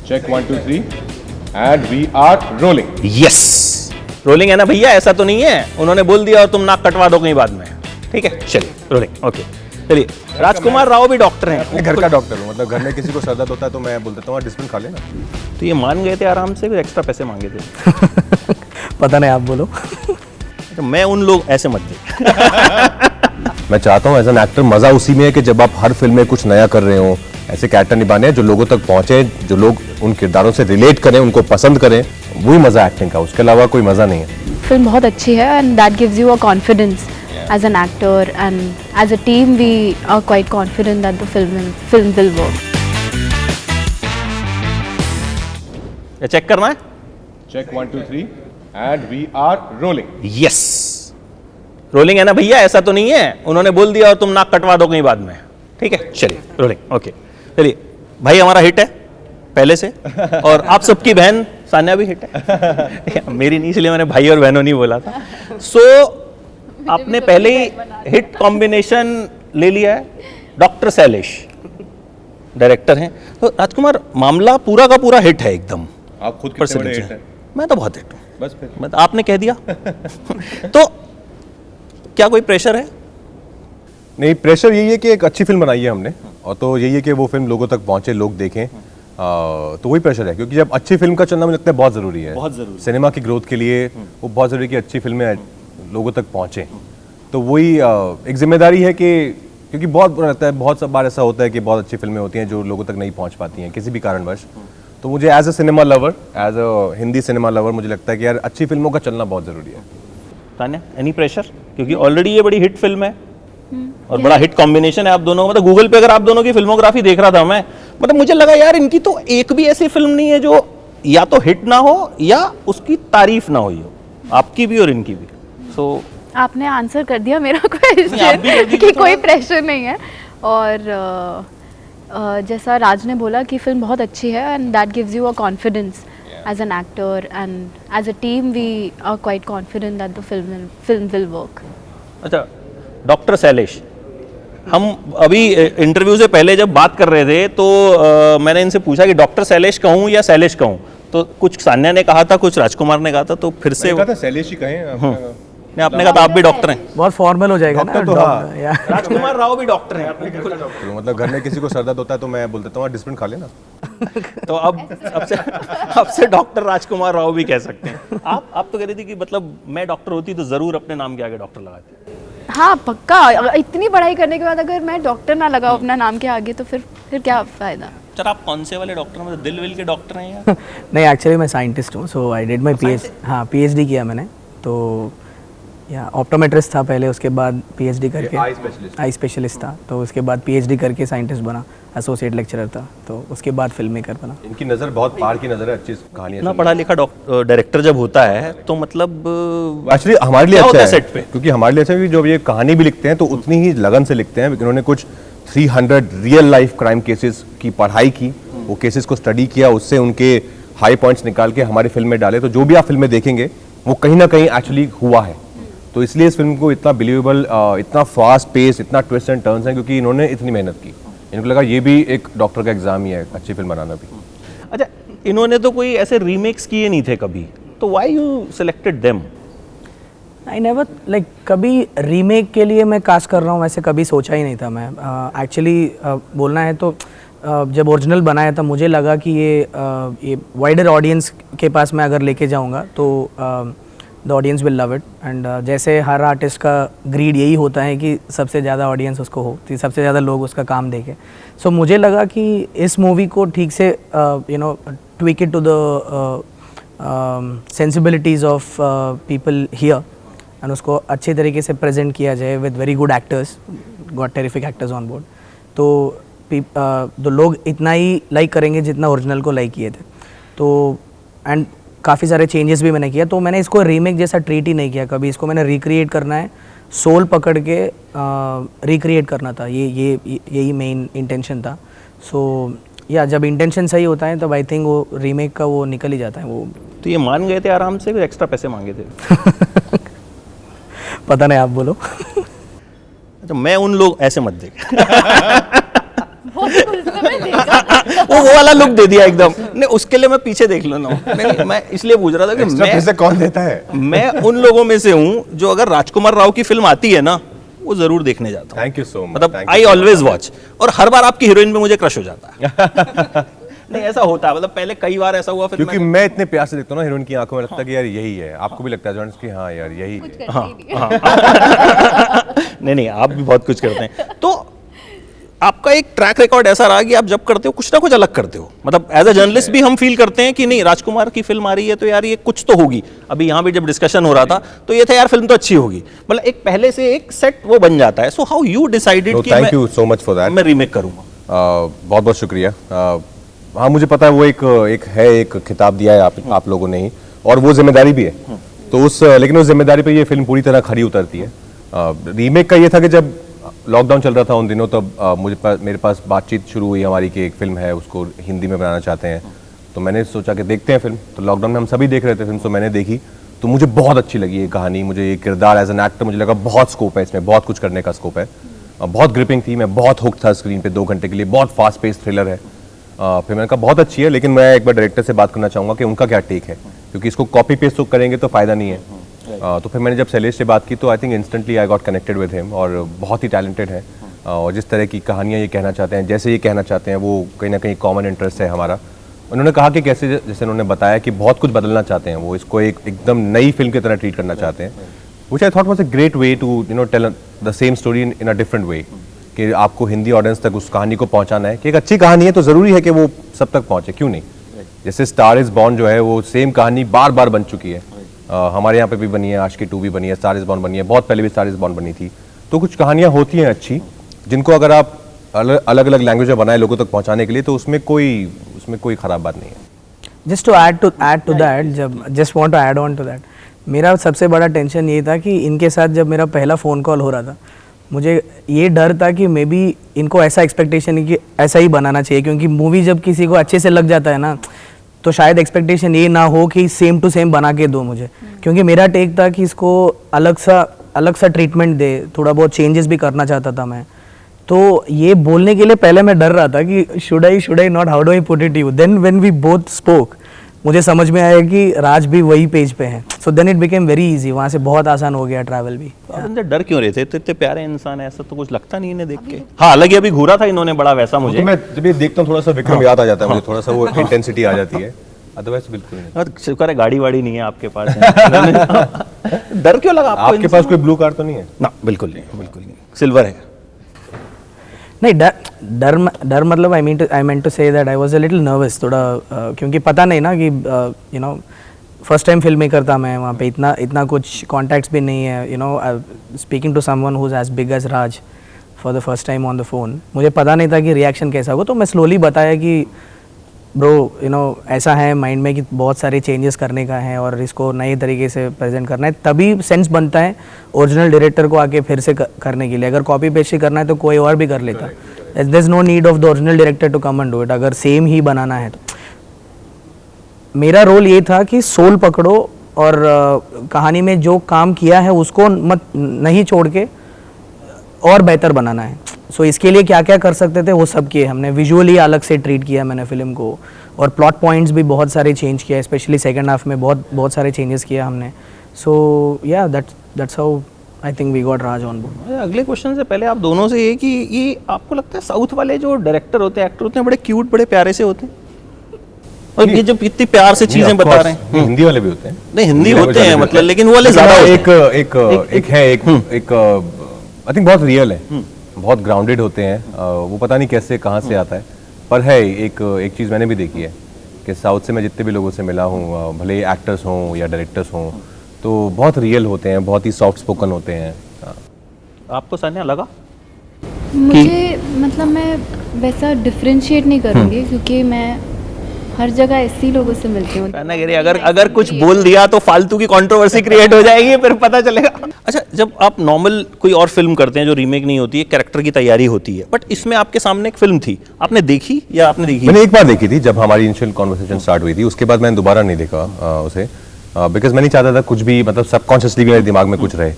Check 1 2 3 and we are rolling. Yes, rolling है ना भैया, ऐसा तो नहीं है उन्होंने बोल दिया और तुम नाक कटवा दो कहीं बाद में। ठीक है, चलिए रोलिंग। ओके, चलिए। राजकुमार राव भी डॉक्टर हैं। मैं घर का डॉक्टर हूँ, मतलब घर में किसी को सर दर्द होता है तो मैं बोल देता हूँ डिस्प्लिन खा लेना। तो ये मान गए थे आराम से, फिर एक्स्ट्रा पैसे मांगे थे? पता नहीं, आप बोलो। तो मैं उन लोग ऐसे मत दे। मैं चाहता हूँ एज एन एक्टर मजा उसी में है कि जब आप हर फिल्म में कुछ नया कर रहे हो, ऐसे कैरेक्टर निभाने हैं जो लोगों तक पहुंचे, जो लोग उन किरदारों से रिलेट करें, उनको पसंद करें, वही मजा एक्टिंग का, उसके अलावा कोई मजा नहीं है। फिल्म बहुत अच्छी है and that gives you a confidence as an actor, and as a team we are quite confident that the film will work. ये चेक करना है? Check 1 2 3 and we are rolling. Yes, rolling है ना भैया, ऐसा तो नहीं है उन्होंने बोल दिया और तुम नाक कटवा दो कहीं बाद में। ठीक है, चलिए रोलिंग। ओके, चलिए। भाई हमारा हिट है पहले से, और आप सबकी बहन सान्या भी हिट है। मेरी नहीं, इसलिए मैंने भाई और बहनों नहीं बोला था। सो आपने पहले ही हिट कॉम्बिनेशन ले लिया है। डॉक्टर शैलेश डायरेक्टर हैं, तो राजकुमार मामला पूरा का पूरा हिट है एकदम। आप खुद कितने बड़े हिट हैं? मैं तो बहुत हिट हूँ, बस फिर मैं आपने कह दिया। तो क्या कोई प्रेशर है? नहीं, प्रेशर यही है कि एक अच्छी फिल्म बनाई है हमने, और तो यही है कि वो फिल्म लोगों तक पहुंचे, लोग देखें। तो वही प्रेशर है, क्योंकि जब अच्छी फिल्म का चलना मुझे लगता है बहुत ज़रूरी है, बहुत ज़रूरी। सिनेमा की ग्रोथ के लिए वो बहुत ज़रूरी है कि अच्छी फिल्में लोगों तक पहुँचें। तो वही एक जिम्मेदारी है कि, क्योंकि बहुत बुरा लगता है, बहुत सब बार ऐसा होता है कि बहुत अच्छी फिल्में होती हैं जो लोगों तक नहीं पहुँच पाती हैं किसी भी कारणवश। तो मुझे as a cinema lover, as a Hindi cinema lover, मुझे लगता है कि यार अच्छी फिल्मों का चलना बहुत ज़रूरी है। Tanya, any pressure? क्योंकि ऑलरेडी ये बड़ी हिट फिल्म है और बड़ा हिट कॉम्बिनेशन है आप दोनों का। मतलब गूगल पे अगर आप दोनों की फिल्मोग्राफी देख रहा था मैं, मतलब मुझे लगा यार इनकी तो एक भी ऐसी फिल्म नहीं है जो या तो हिट ना हो या उसकी तारीफ ना हुई हो, आपकी भी और इनकी भी। सो आपने आंसर कर दिया मेरा आप भी कर क्वेश्चन दीजिए कि तो कोई प्रेशर नहीं है। और जैसा राज ने बोला कि फिल्म बहुत अच्छी है and that gives you a confidence as an actor, and as a team we are quite confident that the film will work. अच्छा, डॉक्टर शैलेश, हम अभी इंटरव्यू से पहले जब बात कर रहे थे तो मैंने इनसे पूछा कि डॉक्टर शैलेश कहूँ या शैलेश कहूँ, तो कुछ सान्या ने कहा था, कुछ राजकुमार ने कहा था, तो फिर से शैलेश ही कहें। नहीं, आपने कहा था आप भी डॉक्टर हैं। बहुत फॉर्मल हो जाएगा ना। तो हाँ। राजकुमार राव भी डॉक्टर हैं। तो मतलब घर में किसी को सर दर्द होता है तो मैं बोल देता हूँ डिस्प्लिन खा लेना। तो अब से डॉक्टर राजकुमार राव भी कह सकते हैं। आप तो कह रही थी कि मतलब मैं डॉक्टर होती तो जरूर अपने नाम के आगे डॉक्टर लगाती। हाँ पक्का, इतनी पढ़ाई करने के बाद अगर मैं डॉक्टर ना लगाऊं अपना नाम के आगे तो फिर क्या फायदा। सर आप कौन से वाले डॉक्टर, मतलब दिल विल के डॉक्टर हैं या? नहीं, एक्चुअली मैं साइंटिस्ट हूँ, सो आई डिड माई PhD किया मैंने। तो या ऑप्टोमेट्रिस्ट था पहले, उसके बाद PhD करके आई स्पेशलिस्ट था, तो उसके बाद PhD करके साइंटिस्ट बना, एसोसिएट लेक्चरर था, तो उसके बाद फिल्म मेकर बना। इनकी नज़र बहुत पार की नज़र है, अच्छी कहानी है। इतना पढ़ा लिखा डायरेक्टर जब होता है तो मतलब एक्चुअली हमारे लिए अच्छा है सेट पे, क्योंकि हमारे लिए अच्छा है कि जब ये कहानी भी लिखते हैं तो उतनी ही लगन से लिखते हैं। इन्होंने कुछ 300 रियल लाइफ क्राइम केसेस की पढ़ाई की, वो केसेस को स्टडी किया, उससे उनके हाई पॉइंट्स निकाल के हमारी फिल्म में डाले। तो जो भी आप फिल्में देखेंगे वो कहीं ना कहीं एक्चुअली हुआ है। तो इसलिए इस फिल्म को इतना बिलीवेबल, इतना फास्ट पेस, इतना ट्विस्ट एंड टर्न्स है, क्योंकि इन्होंने इतनी मेहनत की। इनको लगा ये भी एक डॉक्टर का एग्जाम ही है, अच्छी फिल्म बनाना भी। अच्छा, इन्होंने तो कोई ऐसे रीमेक्स किए नहीं थे कभी, तो why you selected them? I never like, कभी रीमेक के लिए मैं कास्ट कर रहा हूँ वैसे कभी सोचा ही नहीं था मैं। एक्चुअली बोलना है तो जब ओरिजिनल बनाया था मुझे लगा कि ये वाइडर ऑडियंस के पास मैं अगर लेके जाऊँगा तो the audience will love it. And जैसे हर आर्टिस्ट का ग्रीड यही होता है कि सबसे ज़्यादा ऑडियंस उसको हो, तो सबसे ज़्यादा लोग उसका काम देखें। सो मुझे लगा कि इस मूवी को ठीक से tweak it to the sensibilities of people here, and उसको अच्छे तरीके से प्रेजेंट किया जाए with very good actors, got terrific actors on board. तो लोग इतना ही लाइक करेंगे जितना ओरिजिनल को लाइक किए थे। तो एंड काफ़ी सारे चेंजेस भी मैंने किया, तो मैंने इसको रीमेक जैसा ट्रीट ही नहीं किया कभी। इसको मैंने रिक्रिएट करना है, सोल पकड़ के रिक्रिएट करना था, यही मेन इंटेंशन था। सो या जब इंटेंशन सही होता है तब आई थिंक वो रीमेक का वो निकल ही जाता है वो। तो ये मान गए थे आराम से, फिर एक्स्ट्रा पैसे मांगे थे? पता नहीं, आप बोलो। अच्छा, मैं उन लोग ऐसे मत देख। वो वाला लुक दे दिया एकदम। नहीं उसके लिए मैं पीछे देख लेना हूँ। नहीं मैं इसलिए पूछ रहा था कि Extra पैसे कौन देता है? मैं उन लोगों में से हूँ जो अगर राजकुमार राव की फिल्म आती है ना वो जरूर देखने जाता हूँ। Thank you so much. मतलब आई ऑलवेज वॉच, और हर बार आपकी हीरोइन पे मुझे क्रश हो जाता है। नहीं ऐसा होता है, मतलब पहले कई बार ऐसा हुआ, फिर क्योंकि मैं इतने प्यार से देखता हूँ ना हीरोइन की आंखों में, लगता है कि यार यही है। आपको भी लगता है जॉन्स कि हाँ यार यही है? नहीं आप भी बहुत कुछ करते हैं। तो आपका एक ट्रैक रिकॉर्ड ऐसा रहा कि आप जब करते हो कुछ ना कुछ अलग करते हो। मतलब एज अ जर्नलिस्ट भी हम फील करते हैं कि नहीं राजकुमार की फिल्म आ रही है तो यार ये कुछ तो होगी। अभी यहाँ भी जब डिस्कशन हो रहा था तो ये था यार फिल्म तो अच्छी होगी, मतलब एक पहले से एक सेट वो बन जाता है। सो हाउ यू डिसाइडेड कि thank you so much for that. मैं रीमेक करूंगा? बहुत बहुत शुक्रिया। हाँ मुझे पता है वो एक खिताब दिया है आप लोगों ने ही, और वो जिम्मेदारी भी है। तो लेकिन उस जिम्मेदारी पे ये फिल्म पूरी तरह खरी उतरती है। रीमेक का ये था कि जब लॉकडाउन चल रहा था उन दिनों, तब मेरे पास बातचीत शुरू हुई हमारी कि एक फिल्म है उसको हिंदी में बनाना चाहते हैं। तो मैंने सोचा कि देखते हैं फिल्म। तो लॉकडाउन में हम सभी देख रहे थे फिल्म, तो मैंने देखी तो मुझे बहुत अच्छी लगी ये कहानी। मुझे ये किरदार एज एन एक्टर मुझे लगा बहुत स्कोप है इसमें, बहुत कुछ करने का स्कोप है। बहुत ग्रिपिंग थी, मैं बहुत हुक था स्क्रीन पे 2 घंटे के लिए। बहुत फास्ट पेस थ्रिलर है। फिर मैंने कहा बहुत अच्छी है, लेकिन मैं एक बार डायरेक्टर से बात करना चाहूँगा कि उनका क्या टेक है, क्योंकि इसको कॉपी पेस्ट तो करेंगे तो फ़ायदा नहीं है। तो फिर मैंने जब शैलेश से बात की तो I think instantly I got connected with him, और बहुत ही टैलेंटेड है। और जिस तरह की कहानियाँ ये कहना चाहते हैं, जैसे ये कहना चाहते हैं, वो कहीं ना कहीं कॉमन इंटरेस्ट है हमारा। उन्होंने कहा कि कैसे, जैसे उन्होंने बताया कि बहुत कुछ बदलना चाहते हैं, वो इसको एक एकदम नई फिल्म की तरह ट्रीट करना चाहते हैं, which I thought was a great way to tell the same story in a different way. कि आपको हिंदी ऑडियंस तक उस कहानी को पहुंचाना है कि एक अच्छी कहानी है तो ज़रूरी है कि वो सब तक पहुंचे, क्यों नहीं। जैसे स्टार इज़ बॉर्न जो है वो सेम कहानी बार बार बन चुकी है। हमारे यहाँ पे भी बनी है, आशिकी 2 भी बनी है, स्टार इज़ बॉर्न बनी है, बहुत पहले भी स्टार इज़ बॉर्न बनी थी। तो कुछ कहानियाँ होती हैं अच्छी, जिनको अगर आप अलग अलग लैंग्वेज में बनाए लोगों तक पहुँचाने के लिए, तो उसमें कोई ख़राब बात नहीं है। Just to add to that, just want to add on to that, मेरा सबसे बड़ा टेंशन ये था कि इनके साथ जब मेरा पहला फ़ोन कॉल हो रहा था, मुझे ये डर था कि मे बी इनको ऐसा एक्सपेक्टेशन है कि ऐसा ही बनाना चाहिए, क्योंकि मूवी जब किसी को अच्छे से लग जाता है ना, तो शायद एक्सपेक्टेशन ये ना हो कि सेम टू सेम बना के दो मुझे। क्योंकि मेरा टेक था कि इसको अलग सा ट्रीटमेंट दे, थोड़ा बहुत चेंजेस भी करना चाहता था मैं। तो ये बोलने के लिए पहले मैं डर रहा था कि should I not, how do I put it you. Then when we both spoke, मुझे समझ में आया कि राज भी वही पेज पे है। So then it became very easy, वहाँ से बहुत आसान हो गया ट्रैवल भी। अंदर डर क्यों रहे थे? इतने प्यारे इंसान है, ऐसा तो कुछ लगता नहीं इन्हें देख के। हाँ हालांकि अभी घूरा था इन्होंने बड़ा वैसा मुझे। तो मैं जब ये देखता हूँ थोड़ा सा विक्रम याद आ जाता है मुझे, थोड़ा सा वो इंटेंसिटी आ जाती है, अदरवाइज बिल्कुल नहीं। शुक्र है गाड़ी वाड़ी नहीं है आपके पास। डर क्यों लगा आपको? आपके पास कोई ब्लू कार तो नहीं है? ना बिल्कुल नहीं, सिल्वर है। नहीं, डर मतलब I mean to say that I was a little nervous थोड़ा, क्योंकि पता नहीं ना कि फर्स्ट टाइम फिल्म मेकर था मैं, वहाँ पे इतना कुछ कॉन्टैक्ट्स भी नहीं है। Speaking to someone who is as big as Raj for the first time on the phone, मुझे पता नहीं था कि रिएक्शन कैसा होगा। तो मैं स्लोली बताया कि ब्रो ऐसा है माइंड में कि बहुत सारे चेंजेस करने का है और इसको नए तरीके से प्रेजेंट करना है, तभी सेंस बनता है ओरिजिनल डायरेक्टर को आके फिर से करने के लिए। अगर कॉपी पेस्ट ही करना है तो कोई और भी कर लेता, there is no need of the original director to come and do it, अगर सेम ही बनाना है तो। मेरा रोल ये था कि सोल पकड़ो और कहानी में जो काम किया है उसको मत नहीं छोड़ के और बेहतर बनाना है। सो इसके लिए क्या क्या कर सकते थे वो सब किए हमने। विजुअली अलग से ट्रीट किया मैंने फिल्म को, और प्लॉट पॉइंट्स भी बहुत सारे चेंज किया, स्पेशली सेकंड हाफ में बहुत सारे चेंजेस किया हमने। सो या that's how I think we got Raj on board. अगले क्वेश्चन से पहले आप दोनों से ये कि ये आपको लगता है साउथ वाले जो डायरेक्टर होते हैं, एक्टर होते हैं, बड़े क्यूट बड़े प्यारे से होते हैं, और ये जब इतनी प्यार से चीजें बता रहे हैं। हिंदी वाले भी होते हैं, नहीं हिंदी होते हैं मतलब, लेकिन वो वाले ज्यादा एक आई थिंक बहुत रियल है, बहुत ग्राउंडेड होते हैं। वो पता नहीं कैसे कहाँ से आता है, पर है एक चीज़ मैंने भी देखी है कि साउथ से मैं जितने भी लोगों से मिला हूँ, भले एक्टर्स हों या डायरेक्टर्स हों, तो बहुत रियल होते हैं, बहुत ही सॉफ्ट स्पोकन होते हैं। आपको सान्या लगा? मुझे मतलब मैं वैसा डिफरेंशिएट नहीं करूँगी, क्योंकि मैं हर जगह ऐसी लोगों से मिलती हूँ। अगर कुछ बोल दिया तो फालतू की कंट्रोवर्सी क्रिएट हो जाएगी, फिर पता चलेगा। अच्छा, जब आप नॉर्मल कोई और फिल्म करते हैं जो रीमेक नहीं होती है, कैरेक्टर की तैयारी होती है, बट इसमें आपके सामने एक फिल्म थी, आपने देखी या आपने देखी? मैंने एक बार देखी थी जब हमारी इनिशियल कॉन्वर्सेशन स्टार्ट हुई थी, उसके बाद मैंने दोबारा नहीं देखा उसे, बिकॉज मैं नहीं चाहता था कुछ भी, मतलब सबकॉन्शियसली मेरे दिमाग में कुछ रहे।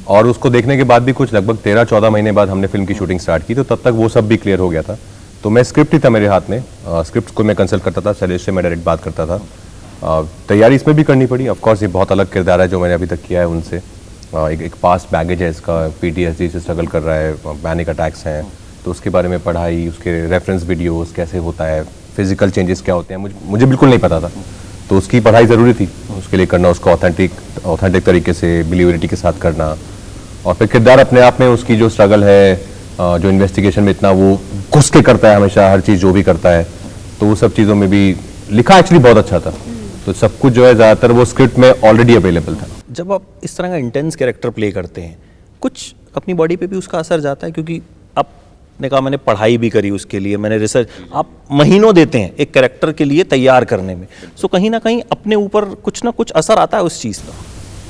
और उसको देखने के बाद भी कुछ लगभग 13-14 महीने बाद हमने फिल्म की शूटिंग स्टार्ट की, तो तब तक वो सब भी क्लियर हो गया था। तो मैं स्क्रिप्ट ही था मेरे हाथ में, स्क्रिप्ट को मैं कंसल्ट करता था, शैलेश से मैं डायरेक्ट बात करता था। तैयारी इसमें भी करनी पड़ी, ऑफ कोर्स ये बहुत अलग किरदार है जो मैंने अभी तक किया है उनसे। एक पास्ट बैगेज है इसका, PTSD से स्ट्रगल कर रहा है, पैनिक अटैक्स हैं, तो उसके बारे में पढ़ाई, उसके रेफरेंस वीडियोस कैसे होता है, फिजिकल चेंजेस क्या होते हैं, मुझे बिल्कुल नहीं पता था, तो उसकी पढ़ाई ज़रूरी थी उसके लिए करना, उसको ऑथेंटिक तरीके से बिलीवेबिलिटी के साथ करना। और फिर किरदार अपने आप में उसकी जो स्ट्रगल है, जो इन्वेस्टिगेशन में इतना वो घुस के करता है हमेशा, हर चीज़ जो भी करता है, तो वो सब चीज़ों में भी लिखा एक्चुअली बहुत अच्छा था। तो सब कुछ जो है ज़्यादातर वो स्क्रिप्ट में ऑलरेडी अवेलेबल था। जब आप इस तरह का इंटेंस कैरेक्टर प्ले करते हैं, कुछ अपनी बॉडी पे भी उसका असर जाता है? क्योंकि आपने कहा मैंने पढ़ाई भी करी उसके लिए, मैंने रिसर्च, आप महीनों देते हैं एक कैरेक्टर के लिए तैयार करने में, सो कहीं ना कहीं अपने ऊपर कुछ ना कुछ असर आता है उस चीज़ का?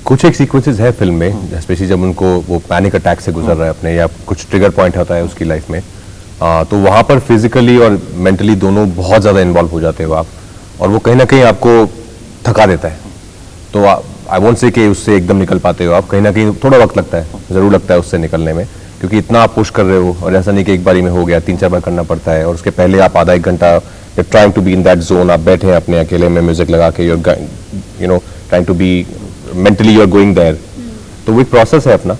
कुछ एक सीक्वेंसेस है फिल्म में, स्पेशली जब उनको वो पैनिक अटैक से गुजर रहा है अपने, या कुछ ट्रिगर पॉइंट होता है उसकी लाइफ में, तो वहाँ पर फिजिकली और मेंटली दोनों बहुत ज़्यादा इन्वॉल्व हो जाते हो आप, और वो कहीं ना कहीं आपको थका देता है। तो आई वोंट से कि उससे एकदम निकल पाते हो आप, कहीं ना कहीं थोड़ा वक्त लगता है, ज़रूर लगता है उससे निकलने में, क्योंकि इतना आप पुश कर रहे हो, और ऐसा नहीं कि एक बारी में हो गया, 3-4 बार करना पड़ता है। और उसके पहले आप आधा एक घंटा trying to be in that zone, आप बैठे हैं अपने अकेले में म्यूजिक लगा के, you know trying to be mentally you are going there. तो वो एक प्रोसेस है अपना,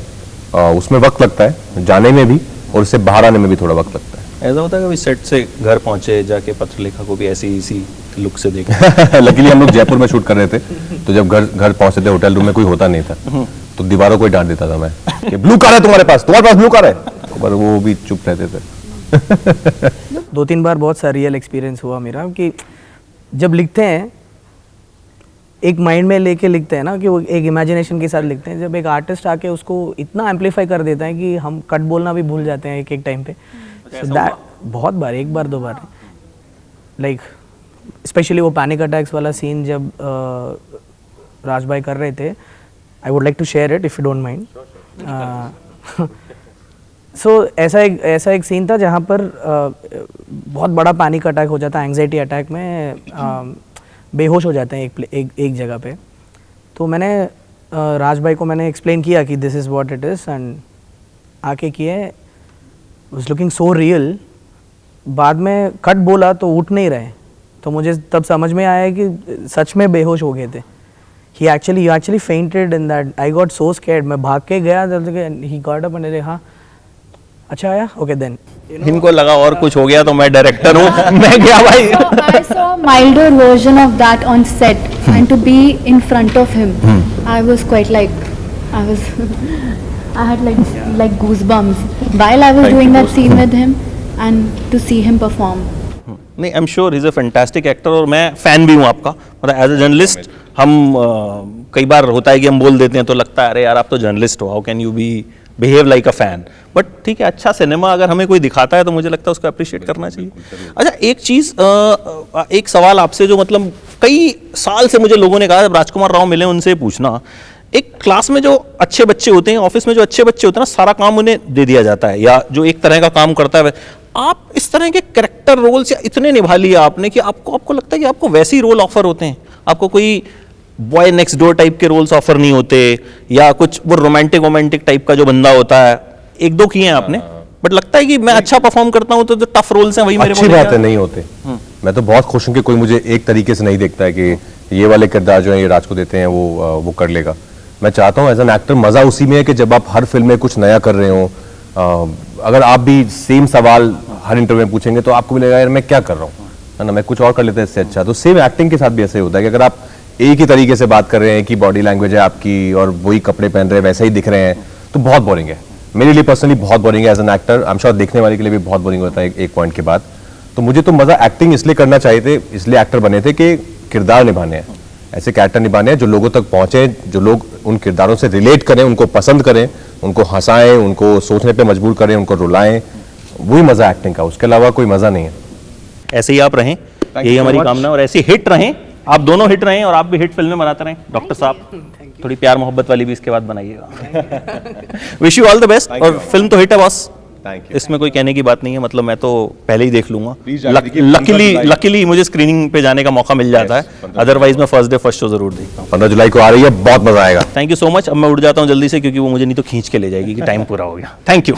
उसमें वक्त लगता है जाने में भी, और उससे बाहर आने में भी थोड़ा वक्त लगता है। ऐसा होता है कभी सेट से घर पहुंचे जाके पत्रलेखा को भी ऐसी इसी लुक से देखा? लकीली हम लोग जयपुर में शूट कर रहे थे, तो जब घर पहुंचे थे होटल रूम में कोई होता नहीं था, तो दीवारों को ही डांट देता था मैं कि ब्लू कार है तुम्हारे पास ब्लू कार है, पर वो भी चुप रहते थे। 2-3 बार बहुत सा रियल एक्सपीरियंस हुआ मेरा कि जब लिखते हैं एक माइंड में लेके लिखते हैं ना, कि वो एक इमेजिनेशन के साथ लिखते हैं, जब एक आर्टिस्ट आके उसको इतना एम्पलीफाई कर देता है कि हम कट बोलना भी भूल जाते हैं एक टाइम पे। बहुत बार, एक बार 2 बार, लाइक स्पेशली वो पैनिक अटैक्स वाला सीन जब राज भाई कर रहे थे, I would like to share it if you don't mind. So ऐसा एक सीन था जहाँ पर बहुत बड़ा पैनिक अटैक हो जाता है, एंग्जाइटी अटैक में बेहोश हो जाते हैं एक जगह पे। तो मैंने राज भाई को मैंने एक्सप्लेन किया कि this is what it is, and आके किए, वाज लुकिंग सो रियल। बाद में कट बोला तो उठ नहीं रहे, तो मुझे तब समझ में आया कि सच में बेहोश हो गए थे। he actually fainted in that. I got so scared, मैं भाग के गया, he got up and हाँ अच्छा आया, okay then. इनको लगा और कुछ हो गया तो मैं डायरेक्टर हूँ, मैं गया भाई। I saw a milder version of that on set, and to be in front of him, I was quite like, I had like goosebumps while I was doing that scene with him, and to see him perform. नहीं, आई am sure is a fantastic actor, और मैं fan भी हूँ आपका। मतलब as a journalist हम कई बार होता है कि हम बोल देते हैं तो लगता है अरे यार आप तो जर्नलिस्ट हो, how can you be behave like a fan, but ठीक है, अच्छा सिनेमा अगर हमें कोई दिखाता है तो मुझे लगता है उसको अप्रिशिएट करना चाहिए। अच्छा, एक चीज़, एक सवाल आपसे जो मतलब कई साल से मुझे लोगों ने कहा, जब राजकुमार राव मिले उनसे पूछना, एक क्लास में जो अच्छे बच्चे होते हैं, ऑफिस में जो अच्छे बच्चे होते हैं ना, सारा काम उन्हें दे दिया जाता है, या जो एक तरह का काम करता है। आप इस तरह के कैरेक्टर रोल्स इतने निभा लिए आपने कि आपको लगता है कि आपको वैसे ही रोल ऑफर होते हैं, आपको कोई बॉय नेक्स्ट डोर टाइप के रोल्स ऑफर नहीं होते, या कुछ वो रोमांटिक टाइप का जो बंदा होता है, 1-2 किए हैं आपने, बट लगता है कि मैं अच्छा परफॉर्म करता हूँ तो जो टफ रोल्स हैं वही मेरे अच्छी बात है, नहीं होते। मैं तो बहुत खुश हूँ कि कोई मुझे एक तरीके से नहीं देखता है कि ये वाले किरदार जो है ये राज को देते हैं वो कर लेगा। मैं चाहता हूँ एज एन एक्टर, मज़ा उसी में है कि जब आप हर फिल्म में कुछ नया कर रहे हो, अगर आप भी सेम सवाल हर इंटरव्यू में पूछेंगे तो आपको भी लगेगा यार मैं क्या कर रहा हूँ, है ना, मैं कुछ और कर लेता इससे अच्छा। तो सेम एक्टिंग के साथ भी ऐसे होता है कि अगर आप एक ही तरीके से बात कर रहे हैं कि बॉडी लैंग्वेज है आपकी और वही कपड़े पहन रहे हैं, वैसे ही दिख रहे हैं, तो बहुत बोरिंग है। मेरे लिए पर्सनली बहुत बोरिंग है as an actor, I am sure देखने वाले के लिए भी बहुत बोरिंग होता है एक पॉइंट के बाद। तो मुझे तो मज़ा एक्टिंग इसलिए करना चाहिए थे, इसलिए एक्टर बने थे कि किरदार निभाने हैं, ऐसे कैरेक्टर निभाने हैं जो लोगों तक पहुँचे, जो लोग उन किरदारों से रिलेट करें, उनको पसंद करें, उनको हंसाएं, उनको सोचने पे मजबूर करें, उनको रुलाएं, वही मज़ा एक्टिंग का, उसके अलावा कोई मज़ा नहीं है। ऐसे ही आप रहें, यही हमारी कामना, और ऐसी हिट रहें, आप दोनों हिट रहें और आप भी हिट फिल्में बनाते रहें। डॉक्टर साहब थोड़ी प्यार मोहब्बत वाली भी इसके बाद बनाइएगा। Wish you all the best, और फिल्म तो हिट है बॉस, इसमें कोई कहने की बात नहीं है, मतलब मैं तो पहले ही देख लूंगा। लकीली मुझे स्क्रीनिंग पे जाने का मौका मिल जाता है, अदरवाइज मैं फर्स्ट डे फर्स्ट शो जरूर देखता हूँ। 15 जुलाई को आ रही है, बहुत मजा आएगा। Thank you so much. अब मैं उड़ जाता हूँ जल्दी से, क्योंकि वो मुझे नहीं तो खींच के ले जाएगी कि टाइम पूरा हो गया। Thank you.